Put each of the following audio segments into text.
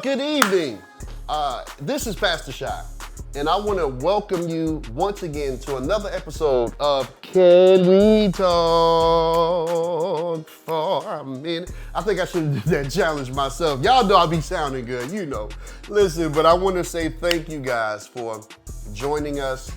good evening. This is Pastor Shy, and I want to welcome you once again to another episode of Can We Talk for a Minute? I think I should have did that challenge myself. Y'all know I be sounding good, you know. Listen, but I want to say thank you guys for joining us.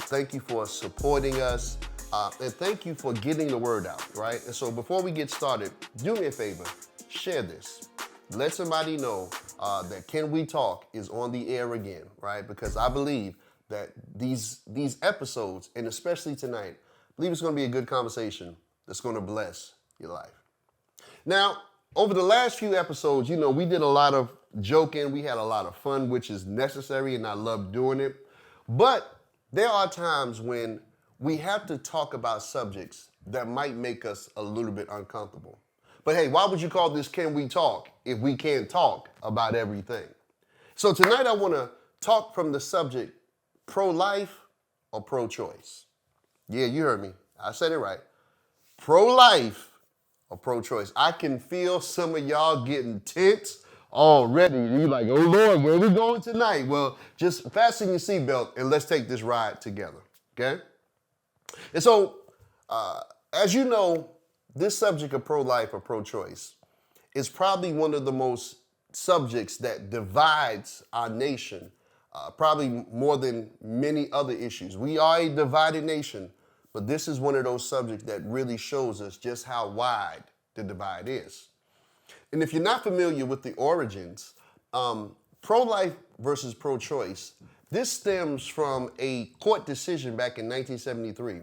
Thank you for supporting us. And thank you for getting the word out, right? And so before we get started, do me a favor, share this. Let somebody know that Can We Talk is on the air again, right? Because I believe that these episodes, and especially tonight, I believe it's going to be a good conversation that's going to bless your life. Now, over the last few episodes, you know, we did a lot of joking. We had a lot of fun, which is necessary, and I love doing it. But there are times when we have to talk about subjects that might make us a little bit uncomfortable. But hey, why would you call this Can We Talk if we can't talk about everything? So tonight I want to talk from the subject pro-life or pro-choice. Yeah, you heard me. I said it right. Pro-life or pro-choice. I can feel some of y'all getting tense already. You're like, oh Lord, where are we going tonight? Well, just fasten your seatbelt and let's take this ride together, okay? And so, as you know, this subject of pro-life or pro-choice is probably one of the most subjects that divides our nation, probably more than many other issues. We are a divided nation, but this is one of those subjects that really shows us just how wide the divide is. And if you're not familiar with the origins, pro-life versus pro-choice, this stems from a court decision back in 1973,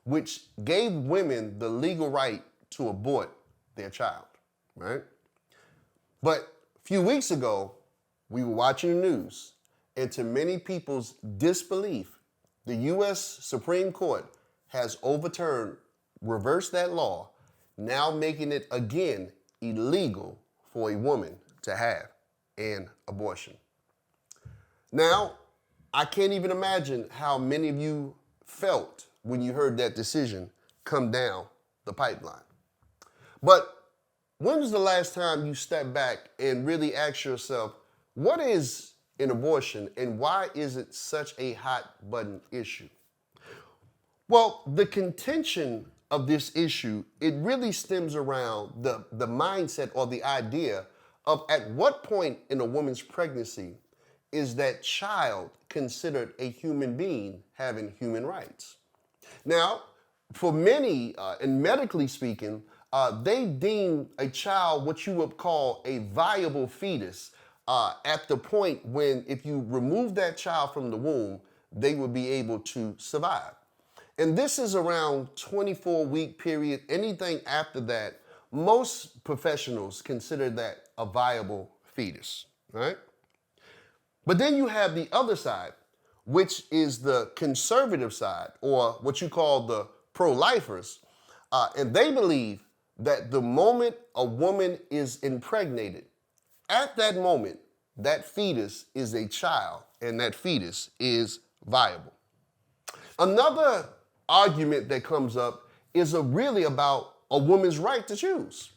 which gave women the legal right to abort their child, right? But a few weeks ago, we were watching the news, and to many people's disbelief, the U.S. Supreme Court has reversed that law, now making it again illegal for a woman to have an abortion. Now, I can't even imagine how many of you felt when you heard that decision come down the pipeline. But when was the last time you stepped back and really asked yourself, what is an abortion and why is it such a hot button issue? Well, the contention of this issue, it really stems around the mindset or the idea of at what point in a woman's pregnancy is that child considered a human being having human rights? Now, for many, and medically speaking, they deem a child what you would call a viable fetus at the point when if you remove that child from the womb, they would be able to survive. And this is around 24-week period. Anything after that, most professionals consider that a viable fetus, right? But then you have the other side, which is the conservative side, or what you call the pro-lifers, and they believe that the moment a woman is impregnated, at that moment, that fetus is a child, and that fetus is viable. Another argument that comes up is really about a woman's right to choose.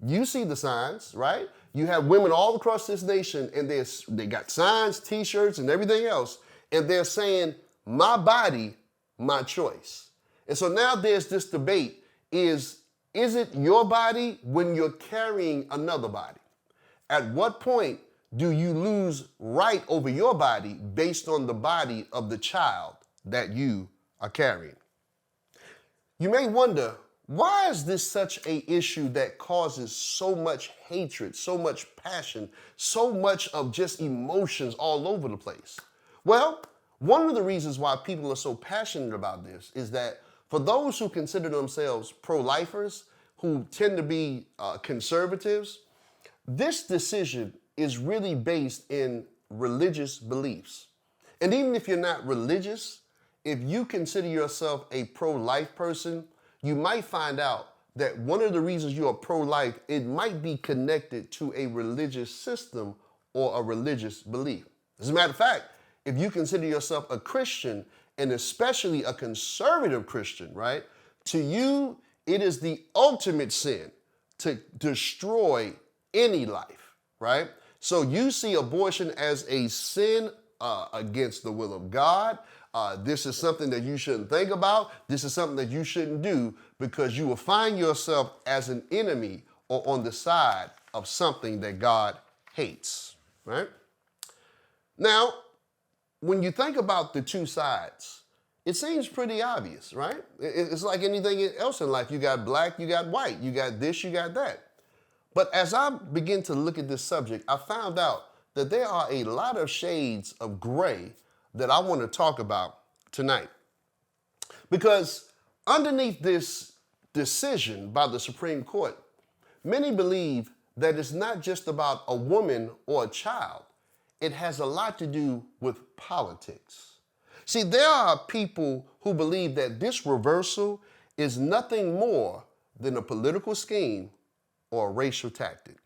You see the signs, right? You have women all across this nation, and they got signs, t-shirts, and everything else, and they're saying, my body, my choice. And so now there's this debate, is it your body when you're carrying another body? At what point do you lose right over your body based on the body of the child that you are carrying? You may wonder, why is this such an issue that causes so much hatred, so much passion, so much of just emotions all over the place? Well, one of the reasons why people are so passionate about this is that for those who consider themselves pro-lifers, who tend to be conservatives, this decision is really based in religious beliefs. And even if you're not religious, if you consider yourself a pro-life person, you might find out that one of the reasons you are pro-life, it might be connected to a religious system or a religious belief. As a matter of fact, if you consider yourself a Christian, and especially a conservative Christian, right? To you, it is the ultimate sin to destroy any life, right? So you see abortion as a sin against the will of God. This is something that you shouldn't think about. This is something that you shouldn't do because you will find yourself as an enemy or on the side of something that God hates, right? Now, when you think about the two sides, it seems pretty obvious, right? It's like anything else in life. You got black, you got white, you got this, you got that. But as I begin to look at this subject, I found out that there are a lot of shades of gray that I want to talk about tonight. Because underneath this decision by the Supreme Court, many believe that it's not just about a woman or a child. It has a lot to do with politics. See, there are people who believe that this reversal is nothing more than a political scheme or a racial tactic.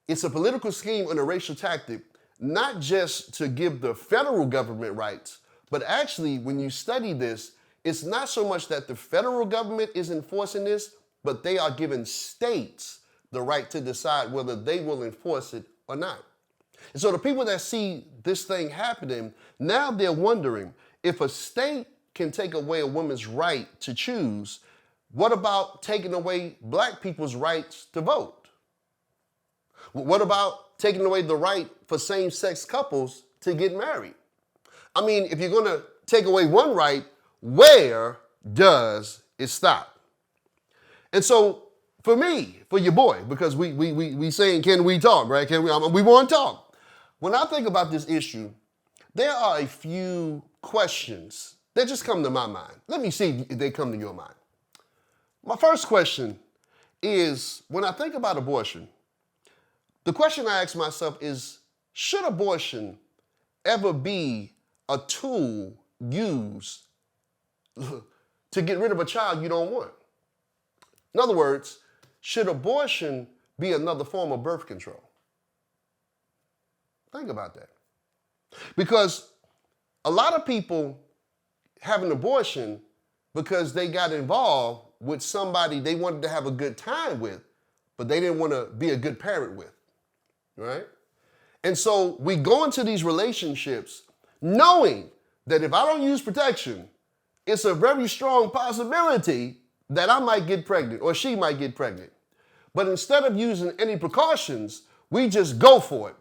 It's a political scheme and a racial tactic, not just to give the federal government rights, but actually, when you study this, it's not so much that the federal government is enforcing this, but they are giving states the right to decide whether they will enforce it or not. And so the people that see this thing happening, now they're wondering, if a state can take away a woman's right to choose, what about taking away black people's rights to vote? What about taking away the right for same-sex couples to get married? I mean, if you're going to take away one right, where does it stop? And so for me, for your boy, because we saying, can we talk, right? We want to talk. When I think about this issue, there are a few questions that just come to my mind. Let me see if they come to your mind. My first question is, when I think about abortion, the question I ask myself is, should abortion ever be a tool used to get rid of a child you don't want? In other words, should abortion be another form of birth control? Think about that. Because a lot of people have an abortion because they got involved with somebody they wanted to have a good time with, but they didn't want to be a good parent with, right? And so we go into these relationships knowing that if I don't use protection, it's a very strong possibility that I might get pregnant or she might get pregnant. But instead of using any precautions, we just go for it.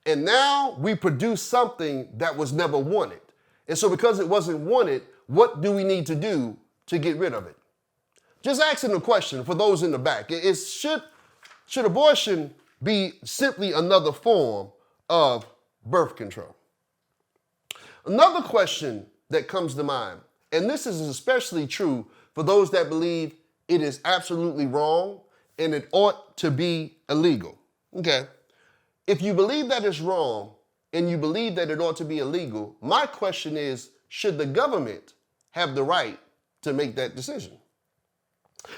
And now we produce something that was never wanted. And so because it wasn't wanted, what do we need to do to get rid of it? Just asking the question for those in the back. Should abortion be simply another form of birth control? Another question that comes to mind, and this is especially true for those that believe it is absolutely wrong and it ought to be illegal. Okay. If you believe that it's wrong and you believe that it ought to be illegal, my question is, should the government have the right to make that decision?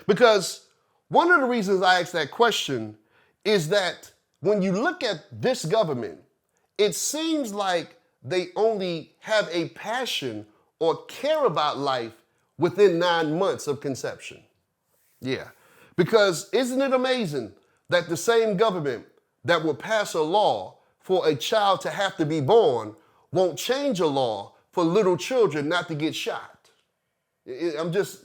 Because one of the reasons I ask that question is that when you look at this government, it seems like they only have a passion or care about life within 9 months of conception. Yeah, because isn't it amazing that the same government that will pass a law for a child to have to be born won't change a law for little children not to get shot? I'm just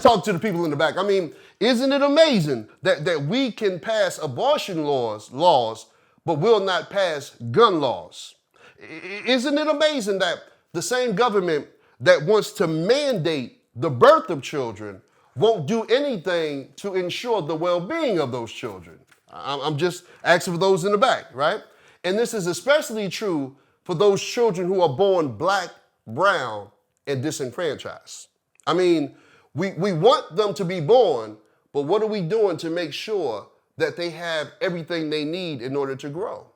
talking to the people in the back. I mean, isn't it amazing that we can pass abortion laws, but will not pass gun laws? Isn't it amazing that the same government that wants to mandate the birth of children won't do anything to ensure the well-being of those children? I'm just asking for those in the back, right? And this is especially true for those children who are born black, brown, and disenfranchised. I mean, we want them to be born, but what are we doing to make sure that they have everything they need in order to grow?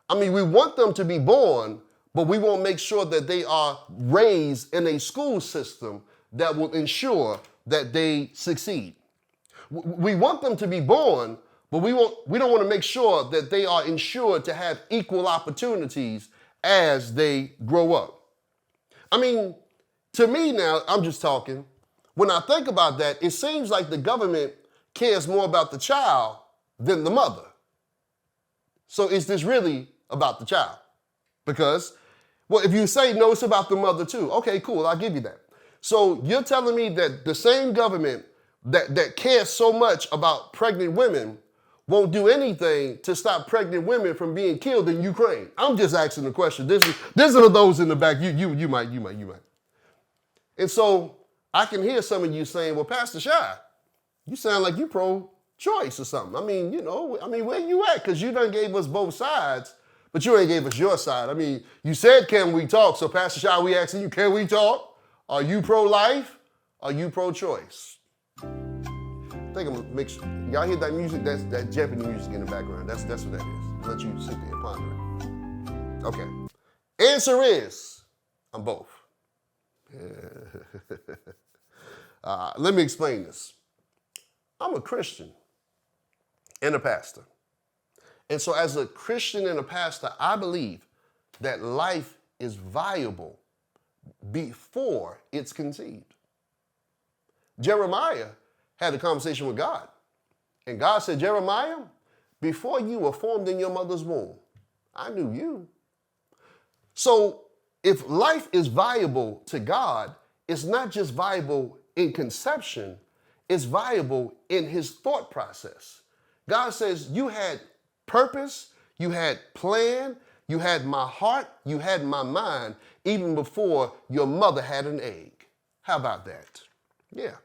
I mean, we want them to be born, but we won't make sure that they are raised in a school system that will ensure that they succeed. We want them to be born, but we don't want to make sure that they are ensured to have equal opportunities as they grow up. I mean, to me now, I'm just talking, when I think about that, it seems like the government cares more about the child than the mother. So is this really about the child? Because, well, if you say no, it's about the mother too. Okay, cool, I'll give you that. So you're telling me that the same government that cares so much about pregnant women won't do anything to stop pregnant women from being killed in Ukraine? I'm just asking the question. This are those in the back. You might. And so I can hear some of you saying, well, Pastor Shy, you sound like you pro-choice or something. Where you at? Because you done gave us both sides, but you ain't gave us your side. I mean, you said, can we talk? So Pastor Shy, we asking you, can we talk? Are you pro-life? Are you pro-choice? I think I'm gonna mix. Y'all hear that music? That's that Jeopardy music in the background. That's what that is. I'll let you sit there and ponder it. Okay. Answer is, I'm both. Let me explain this. I'm a Christian and a pastor. And so as a Christian and a pastor, I believe that life is viable before it's conceived. Jeremiah had a conversation with God. And God said, Jeremiah, before you were formed in your mother's womb, I knew you. So if life is viable to God, it's not just viable in conception, it's viable in his thought process. God says you had purpose, you had plan, you had my heart, you had my mind, even before your mother had an egg. How about that? Yeah.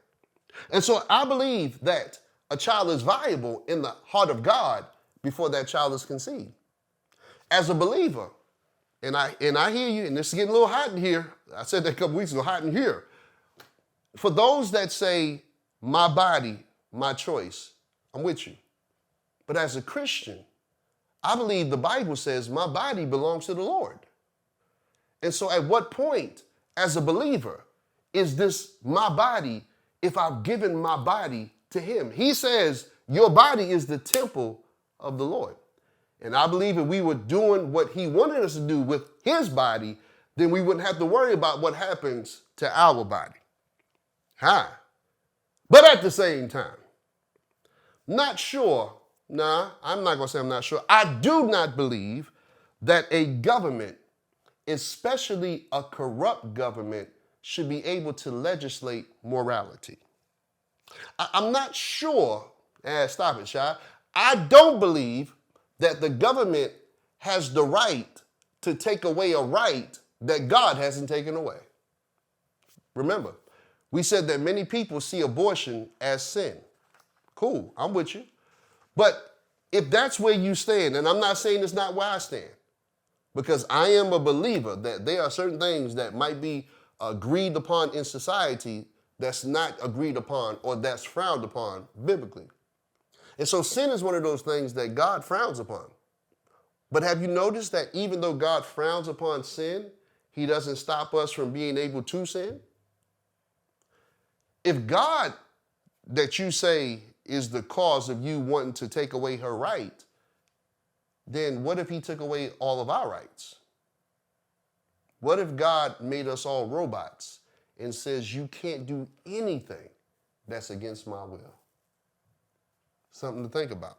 And so I believe that a child is viable in the heart of God before that child is conceived. As a believer, and I hear you, and this is getting a little hot in here. I said that a couple weeks ago, hot in here. For those that say, my body, my choice, I'm with you. But as a Christian, I believe the Bible says my body belongs to the Lord. And so at what point, as a believer, is this my body if I've given my body to him? He says your body is the temple of the Lord. And I believe if we were doing what he wanted us to do with his body, then we wouldn't have to worry about what happens to our body. But at the same time, not sure. Nah, I'm not going to say I'm not sure. I do not believe that a government, especially a corrupt government, should be able to legislate morality. I'm not sure. Stop it, Shy. I don't believe that the government has the right to take away a right that God hasn't taken away. Remember, we said that many people see abortion as sin. Cool, I'm with you. But if that's where you stand, and I'm not saying it's not where I stand, because I am a believer that there are certain things that might be agreed upon in society that's not agreed upon or that's frowned upon biblically. And so sin is one of those things that God frowns upon. But have you noticed that even though God frowns upon sin, he doesn't stop us from being able to sin? If God, that you say is the cause of you wanting to take away her right, then what if he took away all of our rights? What if God made us all robots and says you can't do anything that's against my will? Something to think about.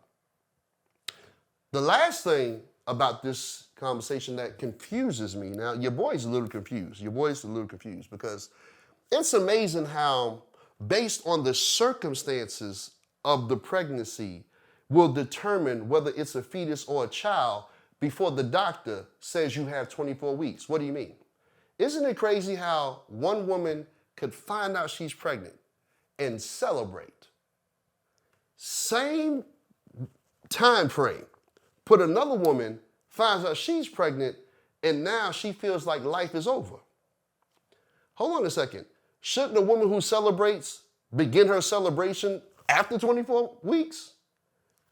The last thing about this conversation that confuses me, now your boy's a little confused. Because it's amazing how, based on the circumstances of the pregnancy, will determine whether it's a fetus or a child before the doctor says you have 24 weeks. What do you mean? Isn't it crazy how one woman could find out she's pregnant and celebrate? Same time frame, put another woman, finds out she's pregnant, and now she feels like life is over. Hold on a second. Shouldn't a woman who celebrates begin her celebration after 24 weeks?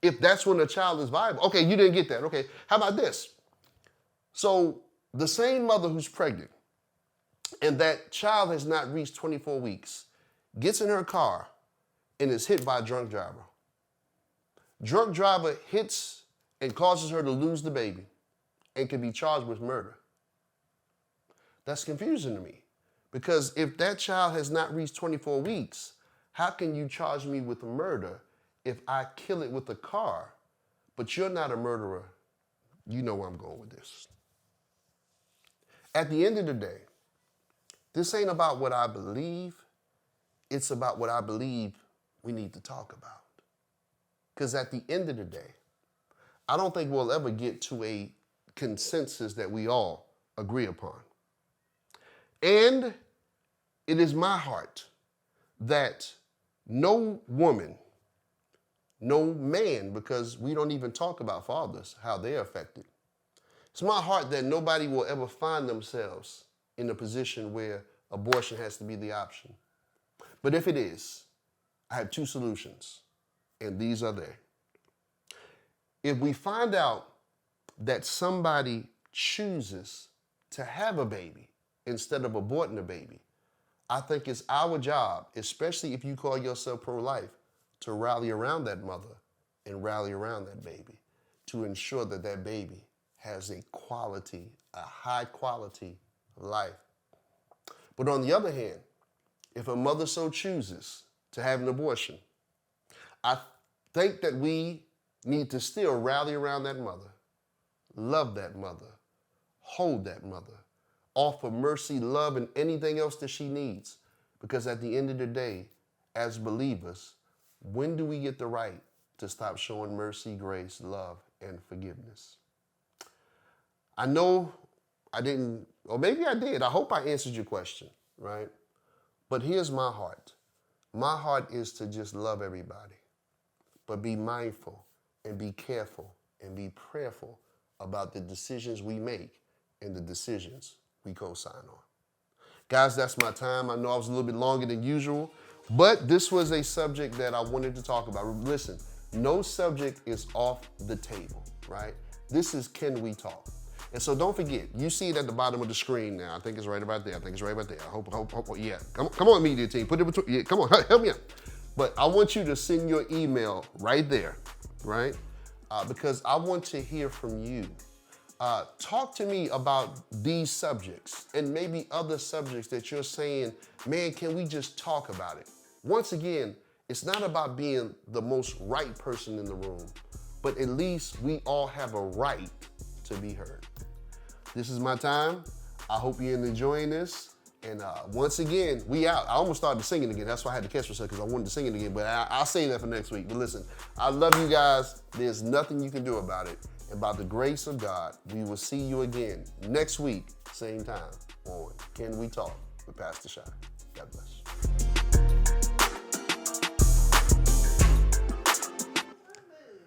If that's when the child is viable. Okay, you didn't get that. Okay, how about this? So the same mother who's pregnant and that child has not reached 24 weeks gets in her car and is hit by a drunk driver. Drunk driver hits and causes her to lose the baby and can be charged with murder. That's confusing to me, because if that child has not reached 24 weeks, how can you charge me with murder if I kill it with a car, but you're not a murderer You know where I'm going with this. At the end of the day, this ain't about what I believe. It's about what I believe we need to talk about. Because at the end of the day, I don't think we'll ever get to a consensus that we all agree upon. And it is my heart that no woman, no man, because we don't even talk about fathers, how they're affected. It's my heart that nobody will ever find themselves in a position where abortion has to be the option. But if it is, I have two solutions, and these are there. If we find out that somebody chooses to have a baby instead of aborting a baby, I think it's our job, especially if you call yourself pro-life, to rally around that mother and rally around that baby to ensure that that baby has a high quality life. But on the other hand, if a mother so chooses to have an abortion, I think that we need to still rally around that mother, love that mother, hold that mother, offer mercy, love, and anything else that she needs. Because at the end of the day, as believers, when do we get the right to stop showing mercy, grace, love, and forgiveness? I know I didn't, or maybe I did. I hope I answered your question, right? But here's my heart. My heart is to just love everybody, but be mindful and be careful and be prayerful about the decisions we make and the decisions we co-sign on. Guys, that's my time. I know I was a little bit longer than usual, but this was a subject that I wanted to talk about. Listen, no subject is off the table, right? This is Can We Talk? And so don't forget, you see it at the bottom of the screen now. I think it's right about there. I hope, yeah. Come on, media team. Put it between, yeah, come on, help me out. But I want you to send your email right there, right? Because I want to hear from you. Talk to me about these subjects and maybe other subjects that you're saying, man, can we just talk about it? Once again, it's not about being the most right person in the room, but at least we all have a right to be heard. This is my time. I hope you're enjoying this. And once again, we out. I almost started singing again. That's why I had to catch myself because I wanted to sing it again. But I'll say that for next week. But listen, I love you guys. There's nothing you can do about it. And by the grace of God, we will see you again next week, same time on Can We Talk with Pastor Shy. God bless.